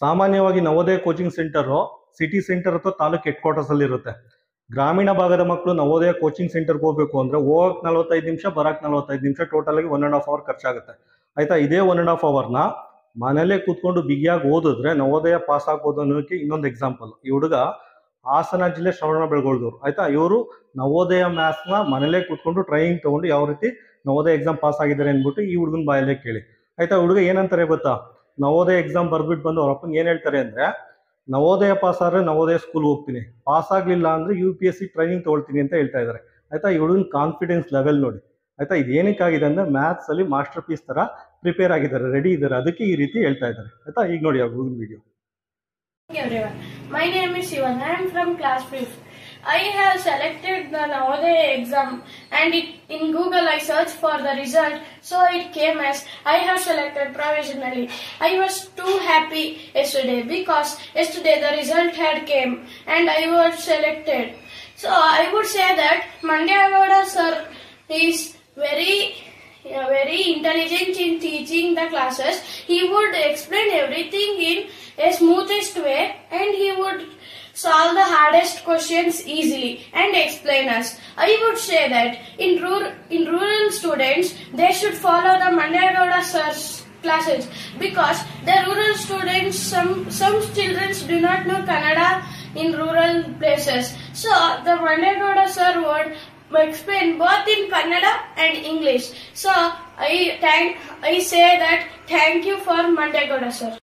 ಸಾಮಾನ್ಯವಾಗಿ Navodaya coaching centre city centre ಅಥವಾ taluk head quarters ಅಲ್ಲಿ ಇರುತ್ತೆ. ಗ್ರಾಮೀಣ ಭಾಗದ ಮಕ್ಕಳು ನವೋದಯ ಕೋಚಿಂಗ್ ಸೆಂಟರ್ಗೆ ಹೋಗ್ಬೇಕು ಅಂದ್ರೆ ಹೋಗಕ್ 45 ನಿಮಿಷ, ಬರಕ್ 45 ನಿಮಿಷ, ಟೋಟಲ್ ಆಗಿ 1.5 ಅವರ್ ಖರ್ಚಾಗುತ್ತೆ. ಆಯ್ತಾ, ಇದೇ 1.5 ಅವರ್ನ ಮನೇಲೆ ಕೂತ್ಕೊಂಡು ಬಿಗಿಯಾಗಿ ಓದಿದ್ರೆ ನವೋದಯ ಪಾಸ್ ಆಗ್ಬೋದು ಅನ್ನೋದಕ್ಕೆ ಇನ್ನೊಂದು ಎಕ್ಸಾಂಪಲ್. ಈ ಹುಡುಗ ಹಾಸನ ಜಿಲ್ಲೆ ಶ್ರವಣ ಬೆಳಗೊಳದವ್ರು. ಆಯ್ತಾ, ಇವರು ನವೋದಯ ಮ್ಯಾಥ್ಸ್ ನ ಮನೇಲೆ ಕೂತ್ಕೊಂಡು ಟ್ರೈನಿಂಗ್ ತಗೊಂಡು ಯಾವ ರೀತಿ ನವೋದಯ ಎಕ್ಸಾಮ್ ಪಾಸ್ ಆಗಿದ್ದಾರೆ ಅಂದ್ಬಿಟ್ಟು ಈ ಹುಡುಗನ ಬಾಯಲ್ಲೇ ಕೇಳಿ. ಆಯ್ತಾ, ಹುಡುಗ ಏನಂತಾರೆ ಗೊತ್ತಾ, ನವೋದಯ ಎಕ್ಸಾಮ್ ಬರ್ಬಿಟ್ಟು ಬಂದು ಅವ್ರ ಅಪ್ಪಂಗೆ ಏನ್ ಹೇಳ್ತಾರೆ ಅಂದ್ರೆ, ನವೋದಯ ಪಾಸ್ ಆದ್ರೆ ನವೋದಯ ಸ್ಕೂಲ್ ಹೋಗ್ತೀನಿ, ಪಾಸ್ ಆಗ್ಲಿಲ್ಲ ಅಂದ್ರೆ UPSC ಟ್ರೈನಿಂಗ್ ತಗೊಳ್ತೀನಿ ಅಂತ ಹೇಳ್ತಾ ಇದ್ದಾರೆ. ಆಯ್ತಾ, ಈ ಹುಡುಗನ ಕಾನ್ಫಿಡೆನ್ಸ್ ಲೆವೆಲ್ ನೋಡಿ. ಆಯ್ತಾ, ಇದು ಏನಕ್ಕಾಗಿದೆ ಅಂದ್ರೆ ಮ್ಯಾಥ್ಸ್ ಅಲ್ಲಿ ಮಾಸ್ಟರ್ ಪೀಸ್ ತರ ಪ್ರಿಪೇರ್ ಆಗಿದ್ದಾರೆ, ರೆಡಿ ಇದ್ದಾರೆ, ಅದಕ್ಕೆ ಈ ರೀತಿ ಹೇಳ್ತಾ ಇದ್ದಾರೆ. ಆಯ್ತಾ, ಈಗ ನೋಡಿ ಆ ಹುಡುಗನ video. Everyone, my name is Shivan. I am from class 5th. I have selected the Navodaya exam and in Google I searched for the result, so it came as I have selected provisionally. I was too happy yesterday because yesterday the result had came and I was selected. So I would say that Mandyagoda sir is very intelligent in teaching the classes. He would explain everything in a smoothest way and he would solve the hardest questions easily and explain us. I would say that in rural students, they should follow the Mandyagoda sir's classes because the rural students, some children do not know Kannada in rural places. So the Mandyagoda sir would explain both in Kannada and English. So I say that thank you for Mandyagoda sir.